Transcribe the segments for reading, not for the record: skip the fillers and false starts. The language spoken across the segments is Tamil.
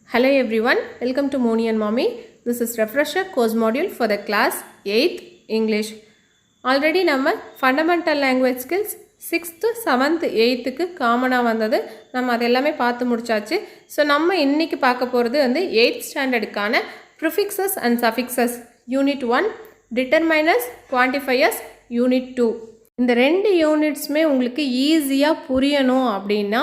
Hello everyone, welcome to Moni and Mommy. This is refresher course module for the class 8th English. Already நம்ம fundamental language skills 6th, 7th, 8th காமனாக வந்தது நம்ம அதெல்லாமே பார்த்து முடிச்சாச்சு. ஸோ நம்ம இன்னைக்கு பார்க்க போகிறது வந்து 8th ஸ்டாண்டர்டுக்கான prefixes and suffixes Unit 1, determiners, quantifiers, Unit 2. இந்த ரெண்டு யூனிட்ஸுமே உங்களுக்கு ஈஸியாக புரியணும் அப்படின்னா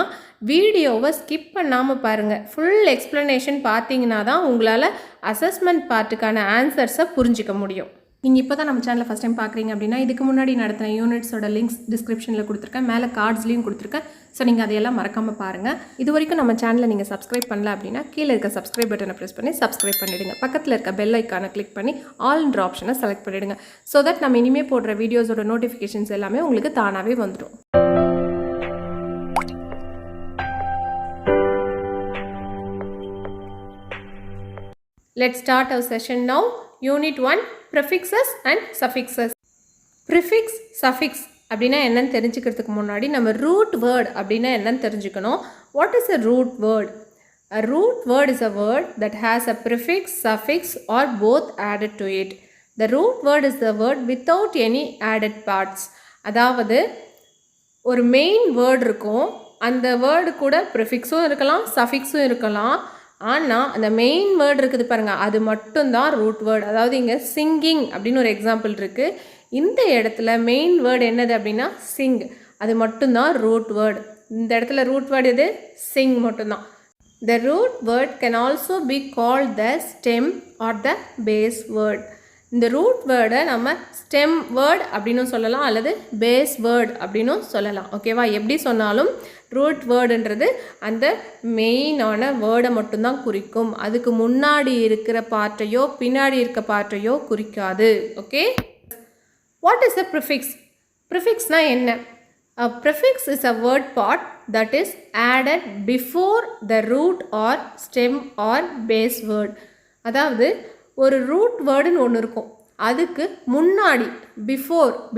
வீடியோவை ஸ்கிப் பண்ணாமல் பாருங்கள். ஃபுல் எக்ஸ்ப்ளனேஷன் பார்த்தீங்கன்னா தான் உங்களால் அசஸ்மெண்ட் பார்ட்டுக்கான ஆன்சர்ஸை புரிஞ்சிக்க முடியும். நீங்கள் இப்போ தான் நம்ம சேனலை ஃபஸ்ட் டைம் பார்க்குறீங்க அப்படின்னா இதுக்கு முன்னாடி நடத்தின யூனிட்ஸோட லிங்க்ஸ் டிஸ்கிரிப்ஷனில் கொடுத்துருக்கேன், மேலே கார்ட்ஸ்லேயும் கொடுத்துருக்கேன். ஸோ நீங்கள் அதையெல்லாம் மறக்காமல் பாருங்கள். இது வரைக்கும் நம்ம சேனலை நீங்கள் சப்ஸ்கிரைப் பண்ணல அப்படின்னா கீழே இருக்க சப்ஸ்கிரைப் பட்டனை ப்ரெஸ் பண்ணி சப்ஸ்கிரைப் பண்ணிவிடுங்க. பக்கத்தில் இருக்க பெல் ஐக்கானை கிளிக் பண்ணி ஆல்ன்ற ஆப்ஷனை செலக்ட் பண்ணிவிடுங்க. ஸோ தட் நம்ம இனிமேல் போடுற வீடியோஸோட நோட்டிஃபிகேஷன்ஸ் எல்லாமே உங்களுக்கு தானாகவே வந்துடும். Let's start our session now. Unit 1, prefixes and suffixes. Prefix, suffix அப்படின்னா என்னன்னு தெரிஞ்சுக்கிறதுக்கு முன்னாடி நம்ம root word அப்படின்னா என்னன்னு தெரிஞ்சுக்கணும். What is a root word? A root word is a word that has a prefix, suffix or both added to it. The root word is the word without any added parts. அதாவது ஒரு மெயின் வேர்டு இருக்கும், அந்த வேர்டு கூட ப்ரிஃபிக்ஸும் இருக்கலாம், சஃபிக்ஸும் இருக்கலாம். ஆனால் அந்த மெயின் வேர்டு இருக்குது பாருங்கள், அது மட்டும்தான் ரூட் வேர்டு. அதாவது இங்கே சிங்கிங் அப்படின்னு ஒரு எக்ஸாம்பிள் இருக்குது. இந்த இடத்துல மெயின் வேர்டு என்னது அப்படின்னா சிங், அது மட்டும்தான் ரூட் வேர்டு. இந்த இடத்துல ரூட் வேர்டு எது? சிங் மட்டும்தான். The root word can also be called the stem or the base word. இந்த ரூட் வேர்டை நம்ம ஸ்டெம் வேர்ட் அப்படின்னு சொல்லலாம் அல்லது பேஸ் வேர்ட் அப்படின்னு சொல்லலாம். ஓகேவா? எப்படி சொன்னாலும் ரூட் வேர்டுன்றது அந்த மெயினான வேர்டை மட்டும்தான் குறிக்கும். அதுக்கு முன்னாடி இருக்கிற பார்ட்டையோ பின்னாடி இருக்க பார்ட்டையோ குறிக்காது. Okay, what is a prefix? ப்ரிஃபிக்ஸ்னால் என்ன? A prefix is a word part that is added before the root or stem or base word. அதாவது ஒரு ரூட் வேர்டுன்னு ஒன்று இருக்கும், அதுக்கு முன்னாடி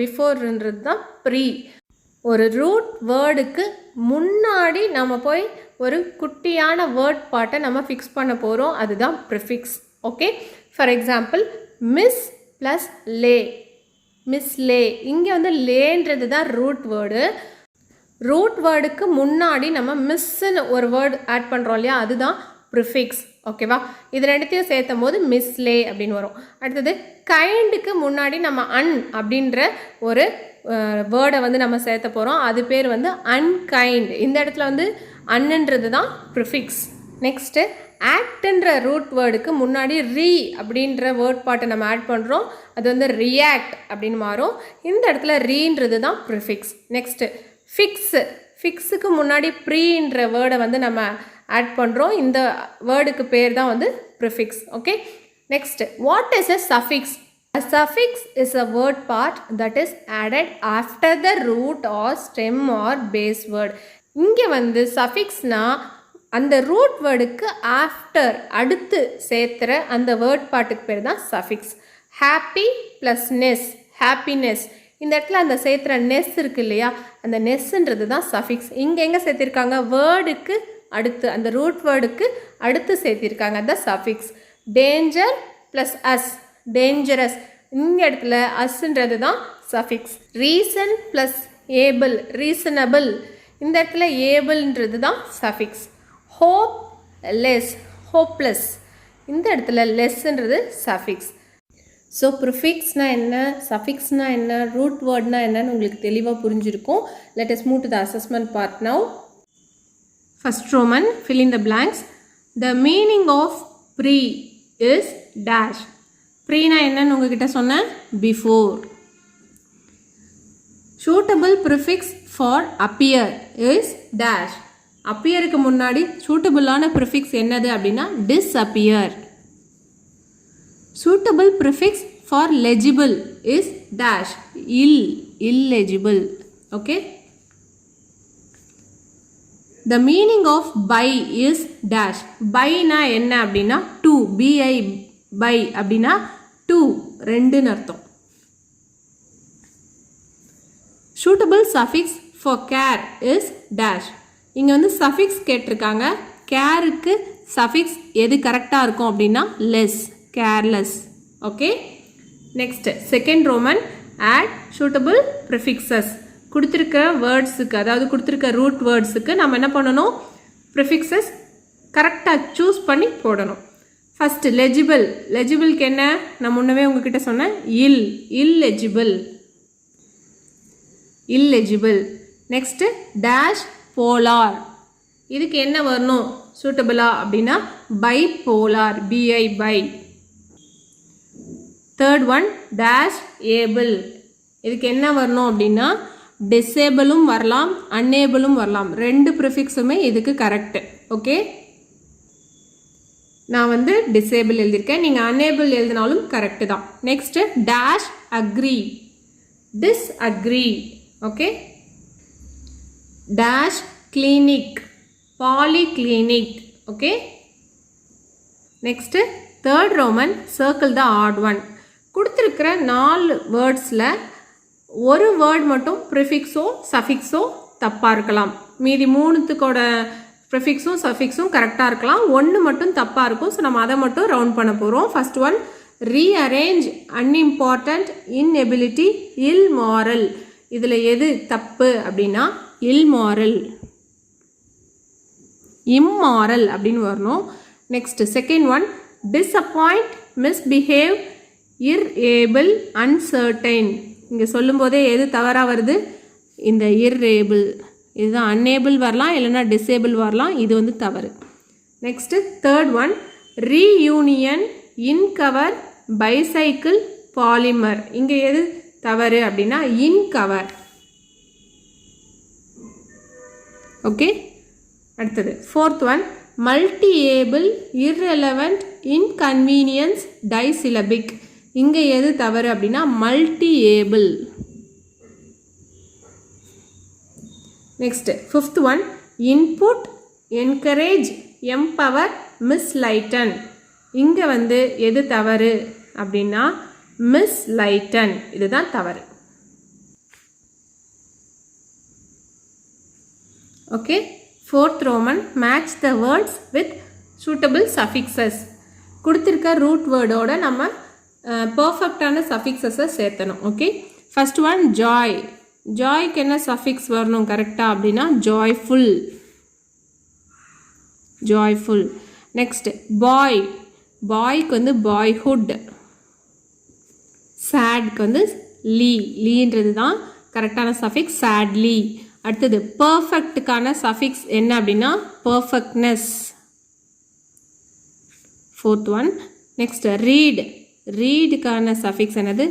பிஃபோர்ன்றது தான் ப்ரீ. ஒரு ரூட் வேர்டுக்கு முன்னாடி நம்ம போய் ஒரு குட்டியான வேர்ட் பார்ட்டை நம்ம ஃபிக்ஸ் பண்ண போகிறோம், அதுதான் prefix. Okay, for example mis plus lay, mis lay. இங்கே வந்து லேன்றது தான் ரூட் வேர்டு. ரூட் வேர்டுக்கு முன்னாடி நம்ம மிஸ்ஸுன்னு ஒரு வேர்டு ஆட் பண்ணுறோம் இல்லையா, அதுதான் ப்ரிஃபிக்ஸ். ஓகேவா? இது ரெண்டுத்தையும் சேர்த்தும் போது மிஸ்லே அப்படின்னு வரும். அடுத்தது கைண்டுக்கு முன்னாடி நம்ம அன் அப்படின்ற ஒரு வேர்டை வந்து நம்ம சேர்த்த போகிறோம், அது பேர் வந்து அன்கைண்ட். இந்த இடத்துல வந்து அன்னுன்றது தான் ப்ரிஃபிக்ஸ். நெக்ஸ்ட்டு ஆக்ட்ன்ற ரூட் வேர்டுக்கு முன்னாடி ரீ அப்படின்ற வேர்ட் பார்ட்டை நம்ம ஆட் பண்ணுறோம், அது வந்து ரியாக்ட் அப்படின்னு மாறும். இந்த இடத்துல ரீன்றது தான் ப்ரிஃபிக்ஸ். நெக்ஸ்ட்டு ஃபிக்ஸுக்கு முன்னாடி ப்ரீன்ற வேர்டை வந்து நம்ம ஆட் பண்ணுறோம், இந்த வேர்டுக்கு பேர் தான் வந்து prefix. Okay, next what is a suffix? A suffix is a word part that is added after the root or stem or base word. இங்கே வந்து சஃபிக்ஸ்னால் அந்த ரூட் வேர்டுக்கு ஆஃப்டர் அடுத்து சேர்த்துற அந்த வேர்ட் பார்ட்டுக்கு பேர் தான் suffix. Happy plus ness, happiness. இந்த இடத்துல அந்த சேர்த்துற நெஸ் இருக்கு இல்லையா, அந்த நெஸ்ன்றது தான் சஃபிக்ஸ். இங்கே எங்கே சேர்த்திருக்காங்க? வேர்டுக்கு அடுத்து, அந்த ரூட் வேர்டுக்கு அடுத்து சேர்த்திருக்காங்க, அந்த suffix. Danger plus ous, dangerous. இந்த இடத்துல அஸ்ன்றது தான் suffix. Reason plus able, reasonable. இந்த இடத்துல ஏபிள்ன்றது தான் சஃபிக்ஸ். Hope less, hopeless. இந்த இடத்துல லெஸ்ன்றது சஃபிக்ஸ். ஸோ ப்ரிஃபிக்ஸ்னால் என்ன, சஃபிக்ஸ்னால் என்ன, ரூட் வேர்ட்னா என்னன்னு உங்களுக்கு தெளிவாக புரிஞ்சிருக்கும். Let us move to the assessment part now. First Roman, fill in the blanks. The meaning of pre is dash. Pre na enna ungakita sonna? Before. Suitable prefix for appear is dash. Appear ku munnadi suitable ana prefix ennadu appadina disappear. Suitable prefix for legible is dash. Illegible. Okay. The meaning of buy is dash. Buy na enna அப்படினா to, bi buy அப்படினா to, ரெண்டுன்னு அர்த்தம். Suitable suffix for care is dash. இங்க வந்து suffix கேட்டிருக்காங்க, careக்கு சஃபிக்ஸ் எது கரெக்டாக இருக்கும் அப்படின்னா less, careless. Okay, next second Roman, add suitable prefixes. கொடுத்துருக்க வேர்ட்ஸுக்கு, அதாவது கொடுத்துருக்க ரூட் வேர்ட்ஸுக்கு நம்ம என்ன பண்ணணும், ப்ரிஃபிக்ஸஸ் கரெக்டாக சூஸ் பண்ணி போடணும். First legible. லெஜிபிள்க்கு என்ன, நான் முன்னவே உங்ககிட்ட சொன்னேன், illegible. Illegible. Next dash polar. இதுக்கு என்ன வரணும் சூட்டபிளா அப்படின்னா bipolar, b i bi. Third one dash able. இதுக்கு என்ன வரணும் அப்படின்னா டிசேபிளும் வரலாம், அன்னேபிளும் வரலாம். ரெண்டு ப்ரிஃபிக்ஸுமே இதுக்கு கரெக்டு. ஓகே, நான் வந்து டிசேபிள் எழுதியிருக்கேன், நீங்கள் அன்னேபிள் எழுதினாலும் கரெக்டு தான். Next dash agree, disagree. Okay, dash clinic, polyclinic. Okay, next third Roman, circle the odd one. கொடுத்துருக்கிற 4 வேர்ட்ஸில் ஒரு வேர்ட் மட்டும் ப்ரிஃபிக்ஸோ சஃபிக்ஸோ தப்பாக இருக்கலாம். மீதி 3த்துக்கோட ப்ரிஃபிக்ஸும் சஃபிக்ஸும் கரெக்டாக இருக்கலாம். 1 மட்டும் தப்பாக இருக்கும். ஸோ நம்ம அதை மட்டும் ரவுண்ட் பண்ண போகிறோம். First one, rearrange, unimportant, inability, ilmoral. இதில் எது தப்பு அப்படின்னா இல்மாரல், இம்மாரல் அப்படின்னு வரணும். Next second one, disappoint, misbehave, irable, uncertain. இங்கே சொல்லும்போதே எது தவறாக வருது, இந்த இர்ஏபிள். இதுதான் அன்னேபிள் வரலாம், இல்லைன்னா டிசேபிள் வரலாம். இது வந்து தவறு. Next third one, reunion, incover, bicycle, polymer. இங்கே எது தவறு அப்படின்னா இன்கவர். ஓகே, அடுத்தது fourth one, multiable, irrelevant, inconvenience, disyllabic. இங்கே எது தவறு அப்படின்னா multiable. Next fifth one, input, encourage, empower, mislighten. இங்கே வந்து எது தவறு அப்படின்னா மிஸ்லைட்டன். இதுதான் தவறு. Okay, fourth roman, match the words with suitable suffixes. கொடுத்துருக்க ரூட் வேர்டோட நம்ம பர்ஃபெக்டான சஃபிக்ஸஸை சேர்த்தணும். Okay, first one joy. ஜாய்க்கு என்ன சஃபிக்ஸ் வரணும் கரெக்டாக அப்படின்னா ஜாய்ஃபுல், ஜாய்ஃபுல். நெக்ஸ்ட் பாய். பாய்க்கு வந்து பாய்ஹுட். சேட்க்கு வந்து லீன்றது தான் கரெக்டான சஃபிக்ஸ், சேட்லி. அடுத்தது பர்ஃபெக்ட்டுக்கான சஃபிக்ஸ் என்ன அப்படின்னா perfectness. Fourth one. Next read. ரீடுக்கான சஃபிக்ஸ் என்னது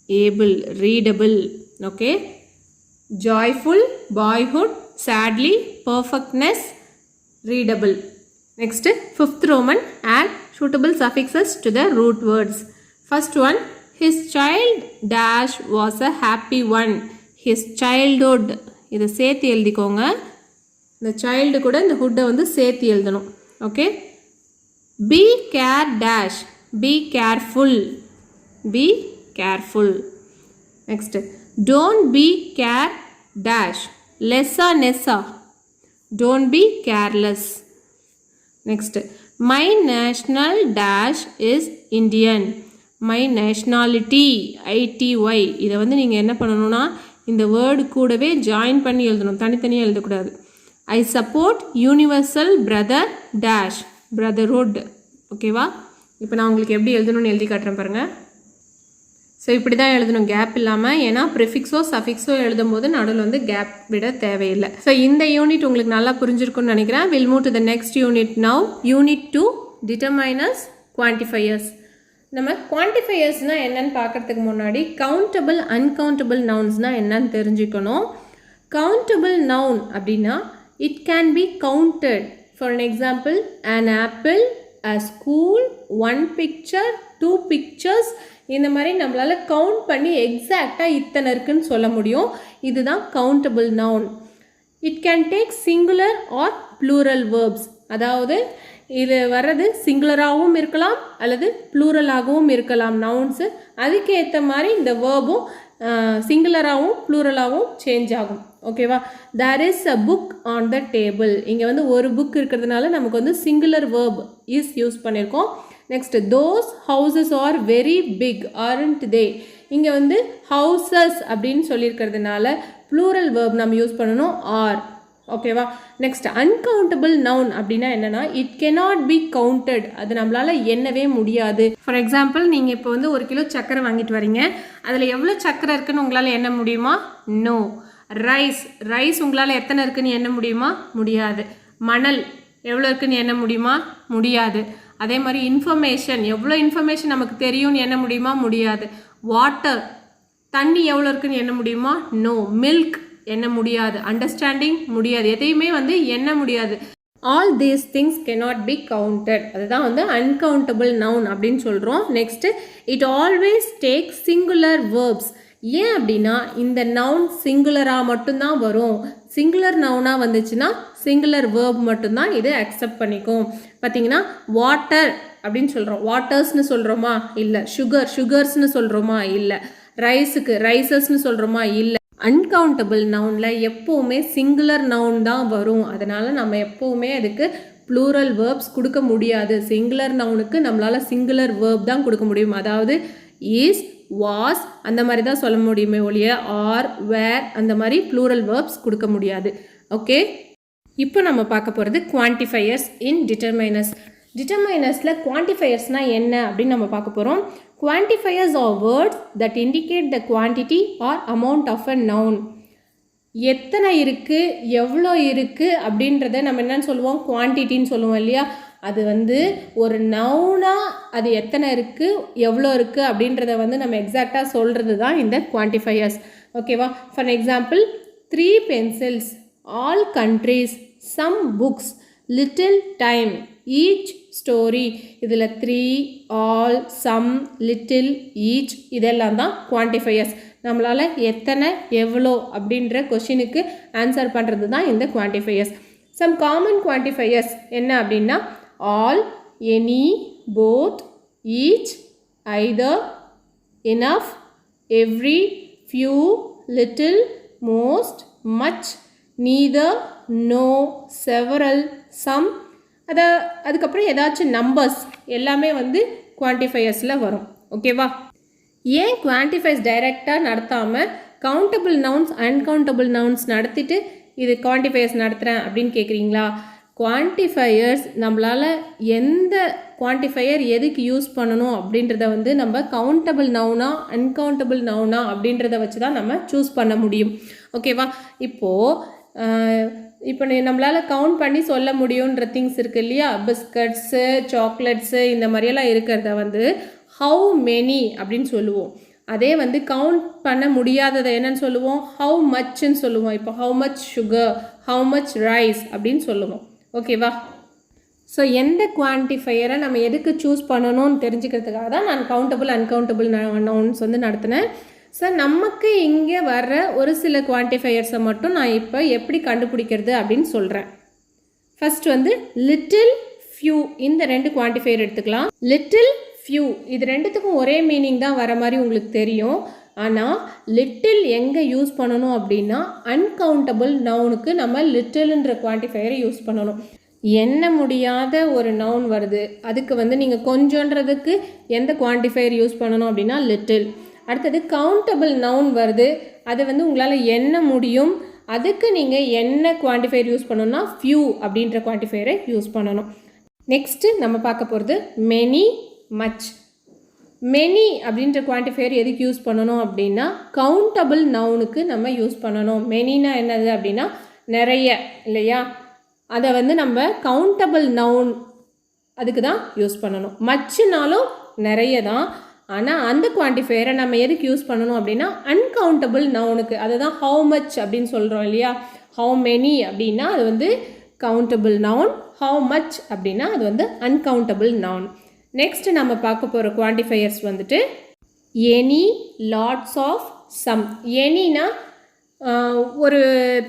able, readable. Okay, joyful, boyhood, sadly, perfectness, readable. Next fifth roman, add suitable suffixes to the root words. First one, his child dash was a happy one. his childhood. இதை சேர்த்து எழுதிக்கோங்க. இந்த சைல்டு கூட இந்த ஹுட்டை வந்து சேர்த்து எழுதணும். Okay, be care dash, be careful, be careful. Next, don't be care dash, lessa nessa, don't be careless. Next, my national dash is Indian, my nationality ity. இதை வந்து நீங்கள் என்ன பண்ணணும்னா இந்த வேர்டு கூடவே ஜாயின் பண்ணி எழுதணும், தனித்தனியாக எழுதக்கூடாது. I support universal brother dash, brotherhood. ஓகேவா, இப்போ நான் உங்களுக்கு எப்படி எழுதணும்னு எழுதி காட்டுறேன் பாருங்கள். ஸோ இப்படி தான் எழுதணும், கேப் இல்லாமல். ஏன்னா ப்ரிஃபிக்ஸோ சஃபிக்ஸோ எழுதும் போது நடுவில் வந்து கேப் விட தேவையில்லை. ஸோ இந்த யூனிட் உங்களுக்கு நல்லா புரிஞ்சிருக்குன்னு நினைக்கிறேன். Will move to the next unit now. Unit 2, டிட்டர்மைனர்ஸ், குவான்டிஃபையர்ஸ். நம்ம குவான்டிஃபையர்ஸ்னால் என்னன்னு பார்க்குறதுக்கு முன்னாடி கவுண்டபிள், அன்கவுண்டபிள் நவுன்ஸ்னால் என்னன்னு தெரிஞ்சுக்கணும். கவுண்டபிள் நவுன் அப்படின்னா it can be counted. For an example, an apple, a school, 1 picture, 2 pictures. இந்த மாதிரி நம்மளால் கவுண்ட் பண்ணி எக்ஸாக்டாக இத்தனை இருக்குன்னு சொல்ல முடியும். இதுதான் countable noun. It can take singular or plural verbs. அதாவது இது வர்றது சிங்குலராகவும் இருக்கலாம் அல்லது ப்ளூரலாகவும் இருக்கலாம் நவுன்ஸு. அதுக்கேற்ற மாதிரி இந்த வேர்பும் சிங்குலராகவும் ப்ளூரலாகவும் சேஞ்ச் ஆகும். ஓகேவா? There is a book on the table. இங்கே வந்து ஒரு புக் இருக்கிறதுனால நமக்கு வந்து சிங்குலர் வேர்ப் இஸ் யூஸ் பண்ணியிருக்கோம். Next, those houses are very big aren't they. இங்கே வந்து ஹவுசஸ் அப்படின்னு சொல்லியிருக்கிறதுனால ப்ளூரல் வேர்ப் நம்ம யூஸ் பண்ணணும், ஆர். ஓகேவா? நெக்ஸ்ட், அன்கவுண்டபிள் நவுன் அப்படின்னா என்னென்னா இட் கெனாட் பி கவுண்டட். அது நம்மளால் எண்ணவே முடியாது. ஃபார் எக்ஸாம்பிள், நீங்கள் இப்போ வந்து 1 கிலோ சர்க்கரை வாங்கிட்டு வரீங்க. அதில் எவ்வளோ சர்க்கரை இருக்குன்னு உங்களால் எண்ண முடியுமா? நோ. ரைஸ் உங்களால் எத்தனை இருக்குன்னு எண்ண முடியுமா? முடியாது. மணல் எவ்வளோ இருக்குன்னு எண்ண முடியுமா? முடியாது. அதே மாதிரி இன்ஃபர்மேஷன், எவ்வளோ இன்ஃபர்மேஷன் நமக்கு தெரியும்னு எண்ண முடியுமா? முடியாது. வாட்டர், தண்ணி எவ்வளோ இருக்குன்னு எண்ண முடியுமா? நோ. மில்க் எண்ண முடியாது. அண்டர்ஸ்டாண்டிங் முடியாது. எதையுமே வந்து எண்ண முடியாது. All these things cannot be counted. அதுதான் வந்து அன்கவுண்டபிள் நவுன் அப்படின்னு சொல்கிறோம். Next, it always take singular verbs. ஏன் அப்படின்னா இந்த நவுன் சிங்குலராக மட்டும்தான் வரும். சிங்குலர் நவுனாக வந்துச்சுன்னா சிங்குலர் வேர்ப் மட்டும்தான் இது அக்செப்ட் பண்ணிக்கும். பார்த்தீங்கன்னா, வாட்டர் அப்படின்னு சொல்கிறோம், வாட்டர்ஸ்னு சொல்கிறோமா? இல்லை. சுகர்ஸ்னு சொல்கிறோமா? இல்லை. ரைஸுக்கு ரைசஸ்னு சொல்கிறோமா? இல்லை. அன்கவுண்டபிள் நவுனில் எப்போவுமே சிங்குலர் நவுன் தான் வரும். அதனால் நம்ம எப்போவுமே அதுக்கு ப்ளூரல் வேர்ப்ஸ் கொடுக்க முடியாது. சிங்குலர் நவுனுக்கு நம்மளால் சிங்குலர் வேர்ப் தான் கொடுக்க முடியும். அதாவது இஸ், வாஸ் அந்த மாதிரி தான் சொல்ல முடியுமே ஒழிய ஆர், வேர் அந்த மாதிரி ப்ளூரல் வேர்ப்ஸ் கொடுக்க முடியாது. ஓகே, இப்போ நம்ம பார்க்க போகிறது குவான்டிஃபையர்ஸ் இன் டிட்டர்மைனர்ஸ். டிட்டர்மைனர்ஸில் குவான்டிஃபையர்ஸ்னால் என்ன அப்படின்னு நம்ம பார்க்க போகிறோம். Quantifiers are words that indicate the quantity or amount of a noun. எத்தனை இருக்குது, எவ்வளோ இருக்குது அப்படின்றத நம்ம என்னன்னு சொல்லுவோம்? குவான்டிட்டின்னு சொல்லுவோம் இல்லையா? அது வந்து ஒரு நவுனாக அது எத்தனை இருக்குது, எவ்வளோ இருக்குது அப்படின்றத வந்து நம்ம எக்ஸாக்டாக சொல்கிறது தான் இந்த குவான்டிஃபையர்ஸ். ஓகேவா? For example, 3 pencils, all countries, some books, little time, each story. இதில் 3, all, some, little, each இதெல்லாம் தான் குவான்டிஃபையர்ஸ். நம்மளால் எத்தனை, எவ்வளோ அப்படின்ற கொஷினுக்கு ஆன்சர் பண்ணுறது தான் இந்த குவான்டிஃபையர்ஸ். சம் காமன் குவான்டிஃபையர்ஸ் என்ன அப்படின்னா all, any, both, each, either, enough, every, few, little, most, much, neither, no, several, some. அதுக்கப்புறம் ஏதாச்சும் நம்பர்ஸ் எல்லாமே வந்து குவான்டிஃபையர்ஸில் வரும். ஓகேவா? ஏன் குவான்டிஃபைஸ் டைரெக்டாக நடத்தாமல் கவுண்டபிள் நவுன்ஸ், அன்கவுண்டபிள் நவுன்ஸ் நடத்திட்டு இது குவான்டிஃபையர்ஸ் நடத்துகிறேன் அப்படின்னு கேட்குறீங்களா? குவான்டிஃபையர்ஸ் நம்மளால் எந்த குவான்டிஃபையர் எதுக்கு யூஸ் பண்ணணும் அப்படின்றத வந்து நம்ம கவுண்டபிள் நவுனா அன்கவுண்டபிள் நவுனா அப்படின்றத வச்சு தான் நம்ம சூஸ் பண்ண முடியும். ஓகேவா? இப்போ நம்மளால் கவுண்ட் பண்ணி சொல்ல முடியுன்ற திங்ஸ் இருக்குது இல்லையா? பிஸ்கட்ஸு, சாக்லேட்ஸு இந்த மாதிரியெல்லாம் இருக்கிறத வந்து ஹவு மெனி அப்படின்னு சொல்லுவோம். அதே வந்து கவுண்ட் பண்ண முடியாததை என்னன்னு சொல்லுவோம்? ஹவு மச்ன்னு சொல்லுவோம். இப்போ how much sugar, how much rice அப்படின்னு சொல்லுவோம். ஓகேவா? ஸோ எந்த குவான்டிஃபையரை நம்ம எதுக்கு சூஸ் பண்ணணும்னு தெரிஞ்சுக்கிறதுக்காக தான் நான் கவுண்டபிள் அன்கவுண்டபிள் நவுன்ஸ் வந்து நடத்தினேன். ஸோ நமக்கு இங்கே வர்ற ஒரு சில குவான்டிஃபையர்ஸை மட்டும் நான் இப்போ எப்படி கண்டுபிடிக்கிறது அப்படின்னு சொல்கிறேன். ஃபர்ஸ்ட் வந்து லிட்டில், ஃபியூ, இந்த 2 குவான்டிஃபையர் எடுத்துக்கலாம். லிட்டில், ஃபியூ இது ரெண்டுத்துக்கும் ஒரே மீனிங் தான் வர மாதிரி உங்களுக்கு தெரியும். ஆனால் லிட்டில் எங்கே யூஸ் பண்ணணும் அப்படின்னா அன்கவுண்டபிள் நவுனுக்கு நம்ம லிட்டில்ன்ற குவான்டிஃபையரை யூஸ் பண்ணணும். எண்ண முடியாத ஒரு நவுன் வருது, அதுக்கு வந்து நீங்கள் கொஞ்சன்றதுக்கு எந்த குவான்டிஃபையர் யூஸ் பண்ணணும் அப்படின்னா லிட்டில். அடுத்தது கவுண்டபிள் நவுன் வருது, அது வந்து உங்களால் எண்ண முடியும், அதுக்கு நீங்கள் என்ன குவான்டிஃபையர் யூஸ் பண்ணணும்னா ஃபியூ அப்படின்ற குவான்டிஃபையரை யூஸ் பண்ணணும். நெக்ஸ்ட்டு நம்ம பார்க்க போகிறது மெனி, மச். மெனி அப்படின்ற குவான்டிஃபையர் எதுக்கு யூஸ் பண்ணணும் அப்படின்னா கவுண்டபிள் நவுனுக்கு நம்ம யூஸ் பண்ணணும். மெனினா என்னது அப்படின்னா நிறைய இல்லையா? அதை வந்து நம்ம கவுண்டபிள் நவுன் அதுக்கு தான் யூஸ் பண்ணணும். மச்சுனாலும் நிறைய தான், ஆனால் அந்த குவான்டிஃபையரை நம்ம எதுக்கு யூஸ் பண்ணணும் அப்படின்னா அன்கவுண்டபிள் நவுனுக்கு. அதை தான் ஹவு மச் அப்படின்னு சொல்கிறோம் இல்லையா? ஹவு மெனி அப்படின்னா அது வந்து கவுண்டபிள் நவுன், ஹவு மச் அப்படின்னா அது வந்து அன்கவுண்டபிள் நவுன். நெக்ஸ்ட் நம்ம பார்க்க போகிற குவான்டிஃபையர்ஸ் வந்துட்டு எனி, லாட்ஸ் ஆஃப், சம். எனினா ஒரு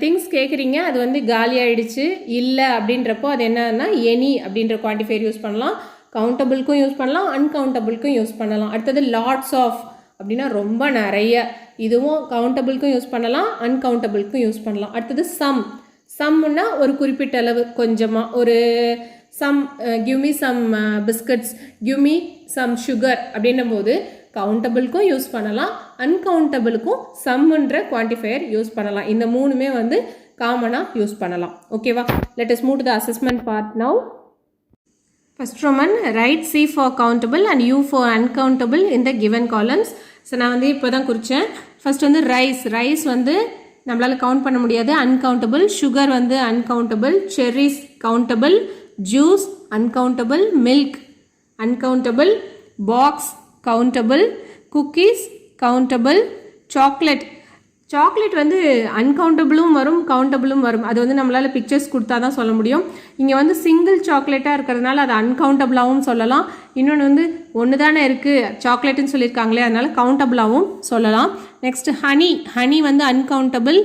திங்ஸ் கேட்குறீங்க, அது வந்து காலி ஆகிடுச்சு இல்லை அப்படின்றப்போ அது என்னன்னா எனி அப்படின்ற குவான்டிஃபையர் யூஸ் பண்ணலாம். கவுண்டபிளுக்கும் யூஸ் பண்ணலாம், அன்கவுண்டபிளுக்கும் யூஸ் பண்ணலாம். அடுத்தது லாட்ஸ் ஆஃப் அப்படின்னா ரொம்ப நிறைய. இதுவும் கவுண்டபிளுக்கும் யூஸ் பண்ணலாம், அன்கவுண்டபிளுக்கும் யூஸ் பண்ணலாம். அடுத்தது சம்முன்னா ஒரு குறிப்பிட்ட அளவு, கொஞ்சமாக ஒரு some, give me some biscuits, give me some sugar அப்படின்னும் போது கவுண்டபிளுக்கும் யூஸ் பண்ணலாம், அன்கவுண்டபிளுக்கும் சம்முன்ற குவான்டிஃபையர் யூஸ் பண்ணலாம். இந்த மூணுமே வந்து காமனாக யூஸ் பண்ணலாம். ஓகேவா? Let us move to the assessment part now. First Roman, write C for countable and U for uncountable in the given columns. So நான் வந்து இப்போ தான் குறித்தேன். ஃபஸ்ட் வந்து ரைஸ் வந்து நம்மளால் கவுண்ட் பண்ண முடியாது, அன்கவுண்டபிள். சுகர் வந்து uncountable. Cherries countable. Juice uncountable. Milk uncountable. Box countable. Cookies countable. Chocolate வந்து அன்கவுண்டபிளும் வரும், கவுண்டபிளும் வரும். அது வந்து நம்மளால் பிக்சர்ஸ் கொடுத்தா தான் சொல்ல முடியும். இங்கே வந்து சிங்கிள் சாக்லேட்டாக இருக்கிறதுனால அது அன்கவுண்டபிளாகவும் சொல்லலாம். இன்னொன்று வந்து ஒன்று தானே இருக்குது சாக்லேட்டுன்னு சொல்லியிருக்காங்களே, அதனால் கவுண்டபிளாகவும் சொல்லலாம். நெக்ஸ்ட் ஹனி வந்து அன்கவுண்டபிள்.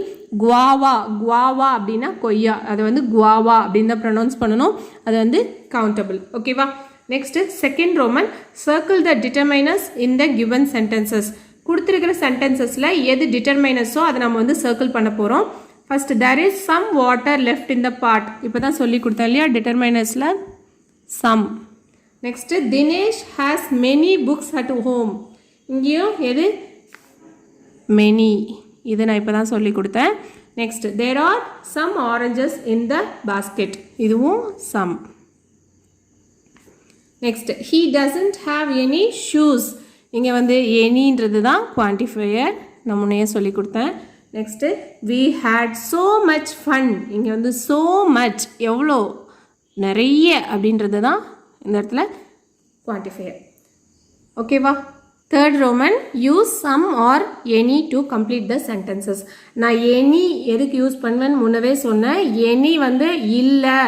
குவாவா அப்படின்னா கொய்யா, அதை வந்து குவாவா அப்படின்னு தான் ப்ரொனவுன்ஸ் பண்ணணும், அது வந்து கவுண்டபிள். ஓகேவா? Next second roman, circle the determiners in the given sentences. கொடுத்துருக்கிற சென்டென்சஸில் எது டிட்டர்மைனர்ஸோ அதை நம்ம வந்து சர்க்கிள் பண்ண போகிறோம். First, there is some water left in the pot. இப்போ தான் சொல்லி கொடுத்தேன் இல்லையா டிட்டர்மைனர்ஸில் some. Next, Dinesh has many books at home. இங்கேயும் எது மெனி, இது நான் இப்போ தான் சொல்லி கொடுத்தேன். Next, there are some oranges in the basket. இதுவும் some. Next, he doesn't have any shoes. இங்கே வந்து எனின்றது தான் குவான்டிஃபையர், நான் முன்னையே சொல்லி கொடுத்தேன். Next, we had so much fun. இங்கே வந்து ஸோ மச் எவ்வளோ, நிறைய அப்படின்றது தான் இந்த இடத்துல குவான்டிஃபையர். ஓகேவா? Third Roman, use some or any to complete the sentences. நான் எனி எதுக்கு யூஸ் பண்ணுவேன்னு முன்னவே சொன்னேன். எனி வந்து இல்லை,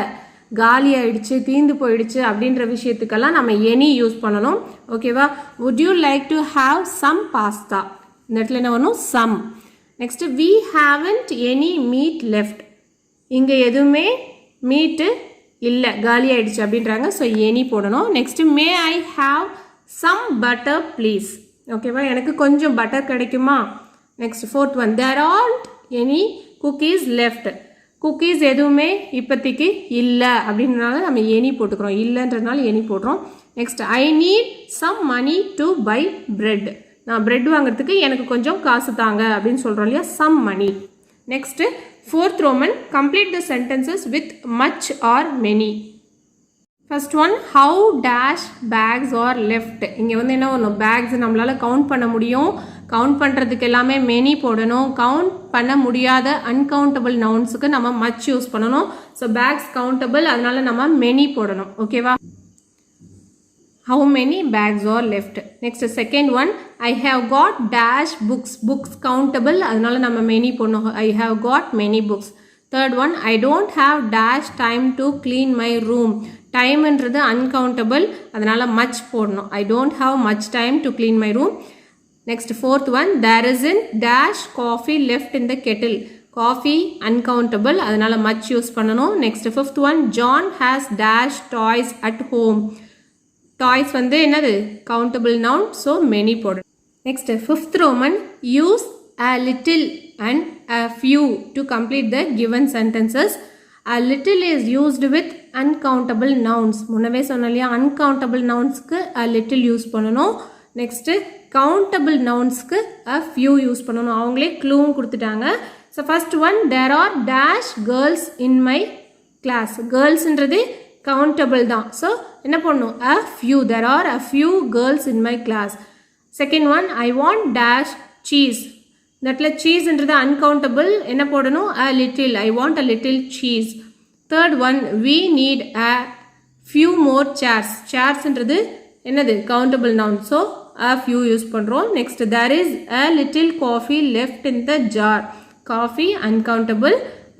காலி ஆயிடுச்சு, தீந்து போயிடுச்சு அப்படின்ற விஷயத்துக்கெல்லாம் நம்ம எனி யூஸ் பண்ணணும். ஓகேவா? Would you like to have some pasta. இந்த இடத்துல என்ன வரணும்? Some. Next, we haven't any meat left. இங்கே எதுவுமே மீட்டு இல்லை, காலி ஆயிடுச்சு அப்படின்றாங்க, ஸோ எனி போடணும். Next, may I have some butter please. ஓகேவா? எனக்கு கொஞ்சம் பட்டர் கிடைக்குமா. Next fourth one, there aren't any cookies left. Cookies எதுவுமே இப்போதைக்கு இல்லை அப்படின்றனால நம்ம எனி போட்டுக்கிறோம், இல்லைன்றதுனால எனி போடுறோம். Next, I need some money to by bread. நான் பிரெட் வாங்குறதுக்கு எனக்கு கொஞ்சம் காசு தாங்க அப்படின்னு சொல்கிறோம் இல்லையா, some money. Next fourth Roman, complete the sentences with much or many. First one, how dash bags are left. இங்கே வந்து என்ன வரணும்? பேக்ஸ் நம்மளால் கவுண்ட் பண்ண முடியும், கவுண்ட் பண்ணுறதுக்கு எல்லாமே மெனி போடணும். கவுண்ட் பண்ண முடியாத அன்கவுண்டபிள் நவுன்ஸுக்கு நம்ம மச் யூஸ் பண்ணணும். ஸோ பேக்ஸ் கவுண்டபிள், அதனால நம்ம மெனி போடணும். ஓகேவா? How many bags are left. Next second one, I have got dash books countable, அதனால நம்ம மெனி போடணும். I have got many books. Third one, I don't have dash time to clean my room. டைம்ன்றது அன்கவுண்டபிள், அதனால மச் போடணும். I don't have much time to clean my room. Next fourth one, there isn't dash coffee left in the Kettle. Coffee uncountable, அதனால மச் யூஸ் பண்ணணும். Next fifth one, John has dash toys at home. Toys வந்து என்னது? கவுண்டபிள் நவுன், ஸோ மெனி போடணும். Next fifth Roman, use a little and a few to complete the given sentences. A little is used with uncountable nouns. முன்னவே சொன்னோம் இல்லையா, uncountable nounsக்கு a little யூஸ் பண்ணணும். நெக்ஸ்ட்டு கவுண்டபிள் நவுன்ஸ்க்கு a few யூஸ் பண்ணணும். அவங்களே க்ளூவும் கொடுத்துட்டாங்க. So first one, there are dash girls in my class. கேர்ள்ஸ்ன்றது கவுண்டபிள் தான், ஸோ என்ன பண்ணணும்? a few. there are a few girls in my class. Second one, I want dash cheese. இந்த இடத்துல சீஸ்ன்றது அன்கவுண்டபிள், என்ன போடணும்? a little. I want a little cheese. Third one, we need a few more chairs. chairsன்றது என்னது? Countable noun, so a few use பண்ணுறோம். Next, there is a little coffee left in the jar. coffee uncountable,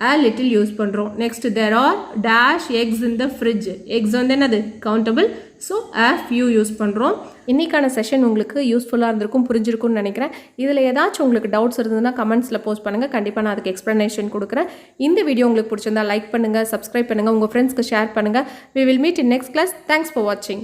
a little use பண்ணுறோம். Next, there are dash eggs in the fridge. eggs வந்து என்னது? Countable, so a few use பண்ணுறோம். இன்றைக்கான செஷன் உங்களுக்கு யூஸ்ஃபுல்லாக இருந்திருக்கும், புரிஞ்சிருக்கும்னு நினைக்கிறேன். இதில் ஏதாச்சும் உங்களுக்கு டவுட்ஸ் இருந்ததுன்னா கமெண்ட்ஸில் போஸ்ட் பண்ணுங்கள், கண்டிப்பாக நான் அதுக்கு எக்ஸ்ப்ளனேஷன் கொடுக்குறேன். இந்த வீடியோ உங்களுக்கு பிடிச்சிருந்தா லைக் பண்ணுங்கள், சப்ஸ்கிரைப் பண்ணுங்கள், உங்கள் ஃப்ரெண்ட்ஸ்க்கு ஷேர் பண்ணுங்கள். we will meet in next class. Thanks for watching.